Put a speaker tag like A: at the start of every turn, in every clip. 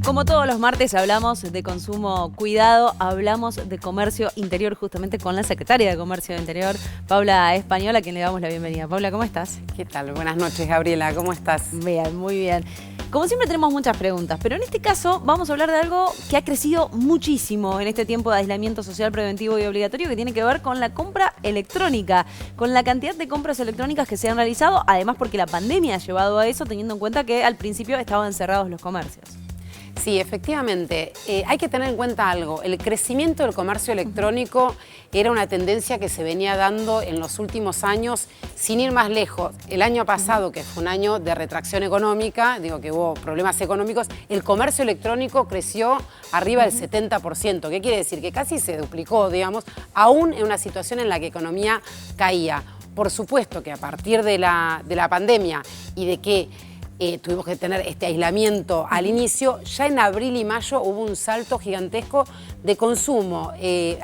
A: Como todos los martes hablamos de consumo cuidado, hablamos de comercio interior justamente con la secretaria de Comercio Interior, Paula Español, a quien le damos la bienvenida. Paula, ¿cómo estás?
B: ¿Qué tal? Buenas noches, Gabriela. ¿Cómo estás?
A: Bien, muy bien. Como siempre tenemos muchas preguntas, pero en este caso vamos a hablar de algo que ha crecido muchísimo en este tiempo de aislamiento social preventivo y obligatorio, que tiene que ver con la compra electrónica, con la cantidad de compras electrónicas que se han realizado, además porque la pandemia ha llevado a eso, teniendo en cuenta que al principio estaban cerrados los comercios.
B: Sí, efectivamente. Hay que tener en cuenta algo. El crecimiento del comercio electrónico era una tendencia que se venía dando en los últimos años, sin ir más lejos. El año pasado, que fue un año de retracción económica, digo que hubo problemas económicos, el comercio electrónico creció arriba del 70%. ¿Qué quiere decir? Que casi se duplicó, digamos, aún en una situación en la que la economía caía. Por supuesto que a partir de la pandemia y de que tuvimos que tener este aislamiento al inicio, ya en abril y mayo hubo un salto gigantesco de consumo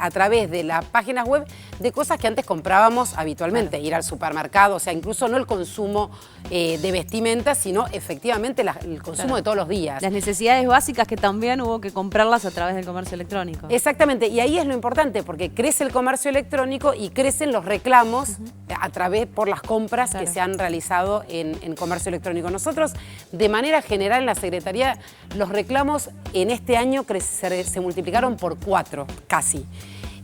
B: a través de las páginas web de cosas que antes comprábamos habitualmente, claro. Ir al supermercado, o sea, incluso no el consumo de vestimenta, sino efectivamente el consumo, claro, de todos los días.
A: Las necesidades básicas que también hubo que comprarlas a través del comercio electrónico.
B: Exactamente, y ahí es lo importante, porque crece el comercio electrónico y crecen los reclamos a través por las compras, claro, que se han realizado en comercio electrónico. Nosotros, de manera general, en la Secretaría, los reclamos en este año se multiplicaron por 4, casi.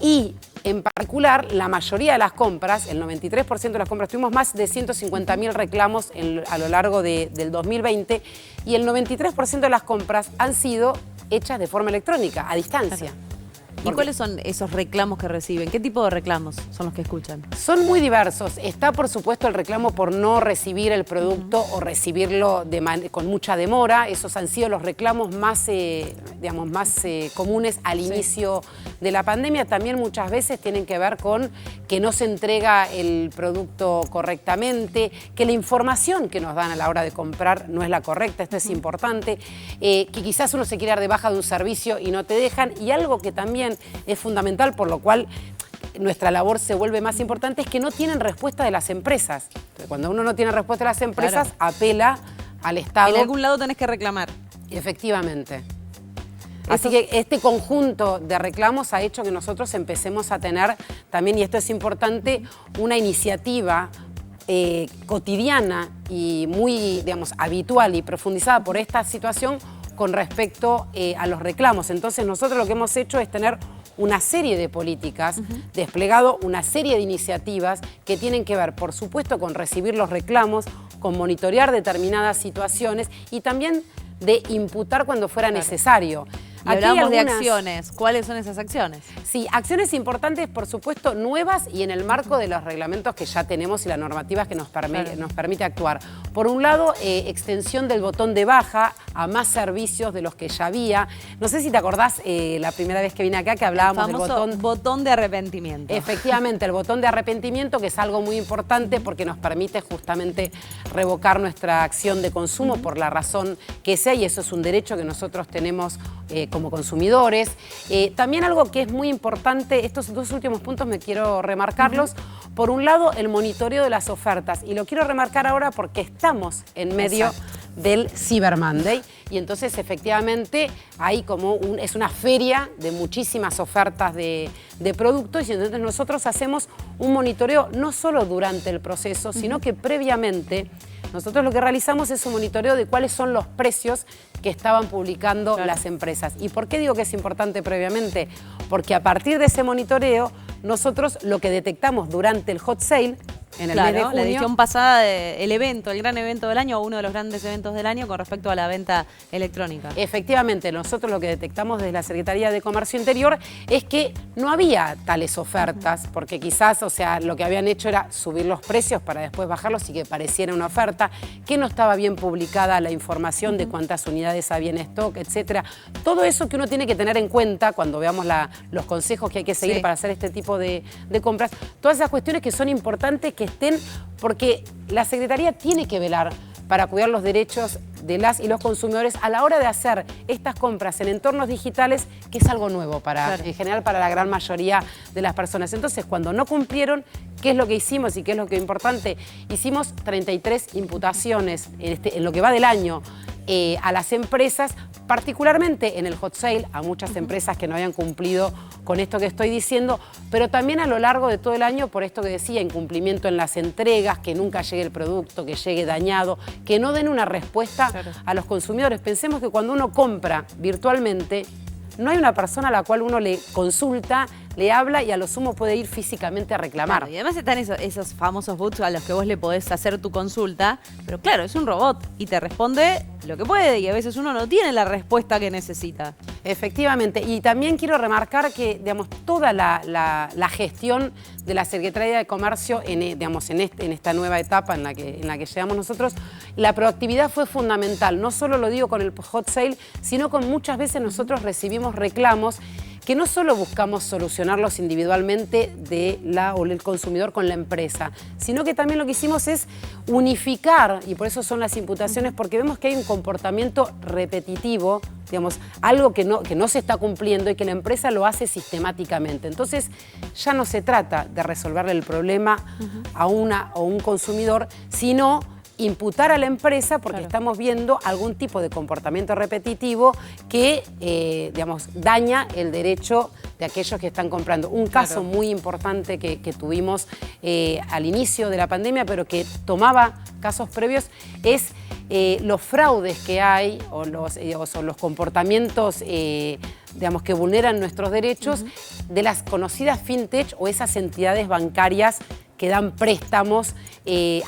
B: Y en particular, la mayoría de las compras, el 93% de las compras, tuvimos más de 150.000 reclamos a lo largo del 2020 y el 93% de las compras han sido hechas de forma electrónica, a distancia.
A: ¿Y cuáles son esos reclamos que reciben? ¿Qué tipo de reclamos son los que escuchan?
B: Son muy diversos. Está, por supuesto, el reclamo por no recibir el producto o recibirlo con mucha demora. Esos han sido los reclamos más, más comunes al inicio de la pandemia. También muchas veces tienen que ver con que no se entrega el producto correctamente, que la información que nos dan a la hora de comprar no es la correcta. Esto es importante. Que quizás uno se quiere dar de baja de un servicio y no te dejan. Y algo que también es fundamental, por lo cual nuestra labor se vuelve más importante, es que no tienen respuesta de las empresas. Entonces, cuando uno no tiene respuesta de las empresas, claro, apela al Estado.
A: En algún lado tenés que reclamar.
B: Efectivamente. Así que este conjunto de reclamos ha hecho que nosotros empecemos a tener también, y esto es importante, una iniciativa cotidiana y muy, habitual y profundizada por esta situación con respecto a los reclamos. Entonces nosotros lo que hemos hecho es tener una serie de políticas, desplegado una serie de iniciativas que tienen que ver, por supuesto, con recibir los reclamos, con monitorear determinadas situaciones y también de imputar cuando fuera necesario.
A: Y hablamos de acciones. ¿Cuáles son esas acciones?
B: Sí, acciones importantes, por supuesto, nuevas y en el marco de los reglamentos que ya tenemos y las normativas que nos permite actuar. Por un lado, extensión del botón de baja a más servicios de los que ya había. No sé si te acordás la primera vez que vine acá que hablábamos del
A: botón de arrepentimiento.
B: Efectivamente, el botón de arrepentimiento, que es algo muy importante porque nos permite justamente revocar nuestra acción de consumo por la razón que sea, y eso es un derecho que nosotros tenemos como consumidores. También algo que es muy importante, estos dos últimos puntos me quiero remarcarlos. Por un lado, el monitoreo de las ofertas, y lo quiero remarcar ahora porque estamos en medio del Cyber Monday, y entonces efectivamente hay es una feria de muchísimas ofertas de productos, y entonces nosotros hacemos un monitoreo no solo durante el proceso, sino que previamente nosotros lo que realizamos es un monitoreo de cuáles son los precios que estaban publicando las empresas. ¿Y por qué digo que es importante previamente? Porque a partir de ese monitoreo, nosotros lo que detectamos durante el hot sale, en el mes de junio,
A: la edición pasada, el gran evento del año, o uno de los grandes eventos del año con respecto a la venta electrónica.
B: Efectivamente, nosotros lo que detectamos desde la Secretaría de Comercio Interior es que no había tales ofertas, porque quizás, lo que habían hecho era subir los precios para después bajarlos y que pareciera una oferta, que no estaba bien publicada la información de cuántas unidades había en stock, etcétera. Todo eso que uno tiene que tener en cuenta cuando veamos los consejos que hay que seguir para hacer este tipo de compras. Todas esas cuestiones que son importantes que estén, porque la Secretaría tiene que velar para cuidar los derechos de las y los consumidores a la hora de hacer estas compras en entornos digitales, que es algo nuevo en general para la gran mayoría de las personas. Entonces, cuando no cumplieron, ¿qué es lo que hicimos y qué es lo que es importante? Hicimos 33 imputaciones en lo que va del año a las empresas, particularmente en el hot sale, a muchas empresas que no habían cumplido con esto que estoy diciendo, pero también a lo largo de todo el año por esto que decía, incumplimiento en las entregas, que nunca llegue el producto, que llegue dañado, que no den una respuesta a los consumidores. Pensemos que cuando uno compra virtualmente, no hay una persona a la cual uno le consulta, le habla y a lo sumo puede ir físicamente a reclamar.
A: Claro, y además están esos famosos bots a los que vos le podés hacer tu consulta, pero claro, es un robot y te responde lo que puede y a veces uno no tiene la respuesta que necesita.
B: Efectivamente, y también quiero remarcar que, digamos, toda la gestión de la Secretaría de Comercio en esta nueva etapa en la que llegamos nosotros, la proactividad fue fundamental. No solo lo digo con el hot sale, sino con muchas veces nosotros recibimos reclamos que no solo buscamos solucionarlos individualmente o el consumidor con la empresa, sino que también lo que hicimos es unificar, y por eso son las imputaciones, porque vemos que hay un comportamiento repetitivo, digamos, algo que no se está cumpliendo y que la empresa lo hace sistemáticamente. Entonces, ya no se trata de resolverle el problema a un consumidor, sino imputar a la empresa porque estamos viendo algún tipo de comportamiento repetitivo que, digamos, daña el derecho de aquellos que están comprando. Un caso muy importante que tuvimos al inicio de la pandemia, pero que tomaba casos previos, es los fraudes que hay o los comportamientos digamos, que vulneran nuestros derechos de las conocidas fintech o esas entidades bancarias que dan préstamos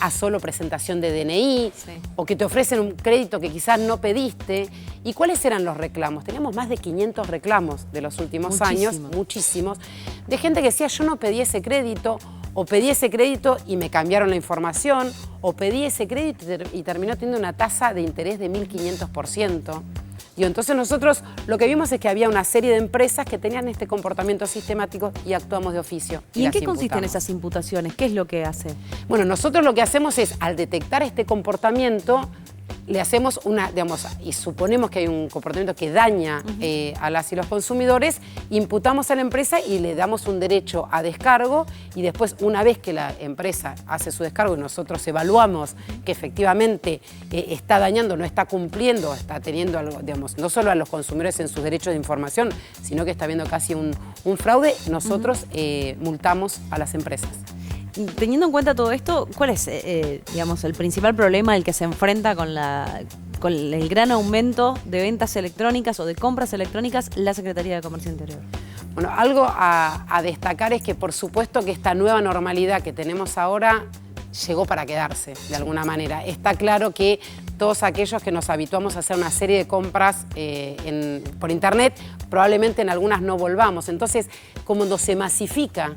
B: a solo presentación de DNI o que te ofrecen un crédito que quizás no pediste. ¿Y cuáles eran los reclamos? Teníamos más de 500 reclamos de los últimos años, muchísimos, de gente que decía yo no pedí ese crédito, o pedí ese crédito y me cambiaron la información, o pedí ese crédito y terminó teniendo una tasa de interés de 1.500%. Y entonces nosotros lo que vimos es que había una serie de empresas que tenían este comportamiento sistemático y actuamos de oficio.
A: ¿Y en qué consisten esas imputaciones? ¿Qué es lo que hace?
B: Bueno, nosotros lo que hacemos es, al detectar este comportamiento, le hacemos digamos, y suponemos que hay un comportamiento que daña a las y los consumidores, imputamos a la empresa y le damos un derecho a descargo y después, una vez que la empresa hace su descargo y nosotros evaluamos que efectivamente está dañando, no está cumpliendo, está teniendo algo, digamos, no solo a los consumidores en sus derechos de información, sino que está habiendo casi un fraude, nosotros multamos a las empresas.
A: Teniendo en cuenta todo esto, ¿cuál es, digamos, el principal problema al que se enfrenta con el gran aumento de ventas electrónicas o de compras electrónicas la Secretaría de Comercio Interior?
B: Bueno, algo a destacar es que por supuesto que esta nueva normalidad que tenemos ahora llegó para quedarse, de alguna manera. Está claro que todos aquellos que nos habituamos a hacer una serie de compras por internet, probablemente en algunas no volvamos. Entonces, cuando se masifica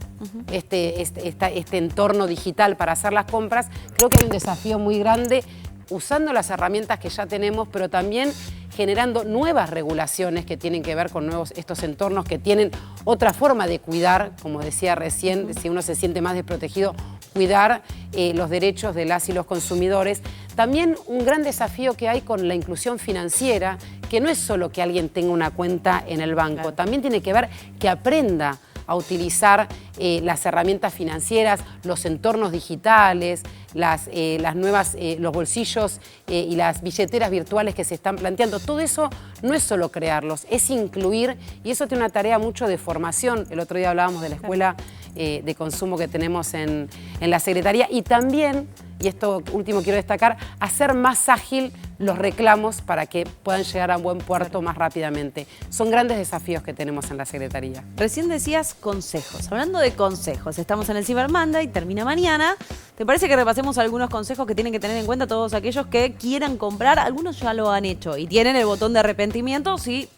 B: este entorno digital para hacer las compras, creo que hay un desafío muy grande usando las herramientas que ya tenemos, pero también generando nuevas regulaciones que tienen que ver con estos entornos que tienen otra forma de cuidar, como decía recién, si uno se siente más desprotegido, cuidar los derechos de las y los consumidores. También un gran desafío que hay con la inclusión financiera, que no es solo que alguien tenga una cuenta en el banco, también tiene que ver que aprenda a utilizar las herramientas financieras, los entornos digitales, las nuevas, los bolsillos y las billeteras virtuales que se están planteando. Todo eso no es solo crearlos, es incluir, y eso tiene una tarea mucho de formación. El otro día hablábamos de la escuela de consumo que tenemos en la Secretaría, y también, y esto último quiero destacar, hacer más ágil los reclamos para que puedan llegar a un buen puerto más rápidamente. Son grandes desafíos que tenemos en la Secretaría.
A: Recién decías consejos. Hablando de consejos, estamos en el Cyber Monday, termina mañana. ¿Te parece que repasemos algunos consejos que tienen que tener en cuenta todos aquellos que quieran comprar? Algunos ya lo han hecho y tienen el botón de arrepentimiento si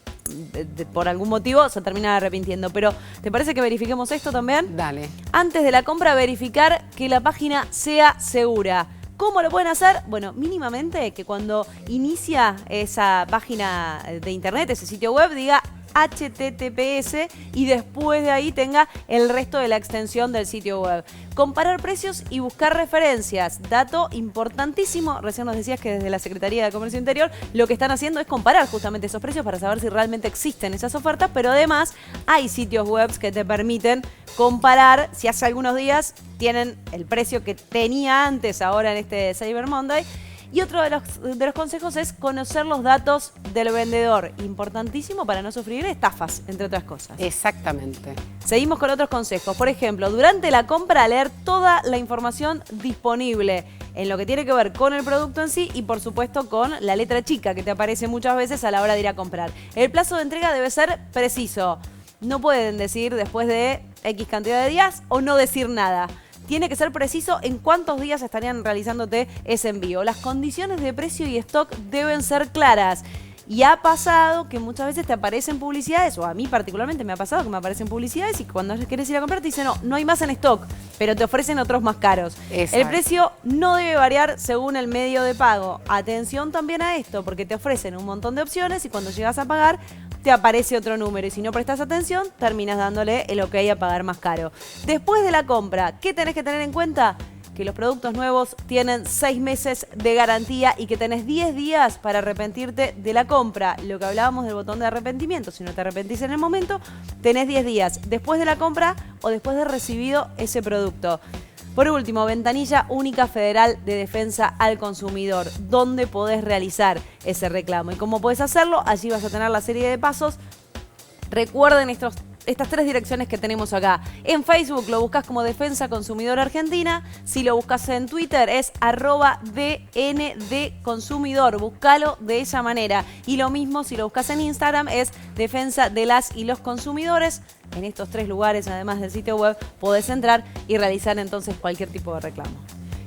A: por algún motivo se terminan arrepintiendo. Pero, ¿te parece que verifiquemos esto también?
B: Dale.
A: Antes de la compra, verificar que la página sea segura. ¿Cómo lo pueden hacer? Bueno, mínimamente que cuando inicia esa página de internet, ese sitio web, diga HTTPS y después de ahí tenga el resto de la extensión del sitio web. Comparar precios y buscar referencias. Dato importantísimo. Recién nos decías que desde la Secretaría de Comercio Interior lo que están haciendo es comparar justamente esos precios para saber si realmente existen esas ofertas, pero además hay sitios web que te permiten comparar si hace algunos días tienen el precio que tenía antes ahora en este Cyber Monday. Y otro de los consejos es conocer los datos del vendedor. Importantísimo para no sufrir estafas, entre otras cosas.
B: Exactamente.
A: Seguimos con otros consejos. Por ejemplo, durante la compra, leer toda la información disponible en lo que tiene que ver con el producto en sí y, por supuesto, con la letra chica que te aparece muchas veces a la hora de ir a comprar. El plazo de entrega debe ser preciso. No pueden decir después de X cantidad de días o no decir nada. Tiene que ser preciso en cuántos días estarían realizándote ese envío. Las condiciones de precio y stock deben ser claras. Y ha pasado que muchas veces te aparecen publicidades, o a mí particularmente me ha pasado que me aparecen publicidades y cuando quieres ir a comprar te dicen no hay más en stock, pero te ofrecen otros más caros.
B: Exacto.
A: El precio no debe variar según el medio de pago. Atención también a esto, porque te ofrecen un montón de opciones y cuando llegas a pagar te aparece otro número y si no prestas atención, terminas dándole el ok a pagar más caro. Después de la compra, ¿qué tenés que tener en cuenta? Que los productos nuevos tienen 6 meses de garantía y que tenés 10 días para arrepentirte de la compra. Lo que hablábamos del botón de arrepentimiento, si no te arrepentís en el momento, tenés 10 días después de la compra o después de recibido ese producto. Por último, ventanilla única federal de defensa al consumidor, donde podés realizar ese reclamo. ¿Y cómo podés hacerlo? Allí vas a tener la serie de pasos. Recuerden estas 3 direcciones que tenemos acá. En Facebook lo buscas como Defensa Consumidor Argentina. Si lo buscas en Twitter es @DNDconsumidor. Búscalo de esa manera. Y lo mismo si lo buscas en Instagram es Defensa de las y los consumidores. En estos 3 lugares, además del sitio web, podés entrar y realizar entonces cualquier tipo de reclamo.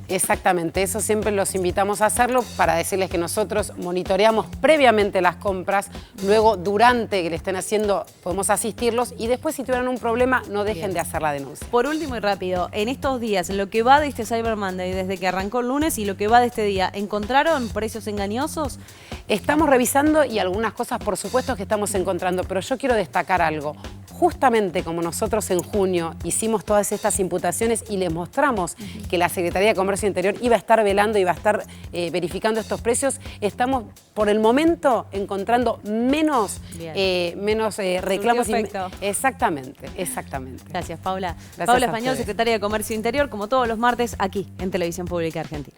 B: Exactamente, eso siempre los invitamos a hacerlo para decirles que nosotros monitoreamos previamente las compras, luego durante que le estén haciendo podemos asistirlos y después si tuvieran un problema no dejen de hacer la denuncia.
A: Por último y rápido, en estos días, en lo que va de este Cyber Monday, desde que arrancó el lunes y lo que va de este día, ¿encontraron precios engañosos?
B: Estamos revisando y algunas cosas por supuesto que estamos encontrando, pero yo quiero destacar algo. Justamente como nosotros en junio hicimos todas estas imputaciones y les mostramos que la Secretaría de Comercio Interior iba a estar velando y iba a estar verificando estos precios, estamos por el momento encontrando menos reclamos. Exactamente.
A: Gracias, Paula.
B: Gracias
A: Paula
B: a
A: Español,
B: ustedes.
A: Secretaria de Comercio Interior, como todos los martes, aquí en Televisión Pública Argentina.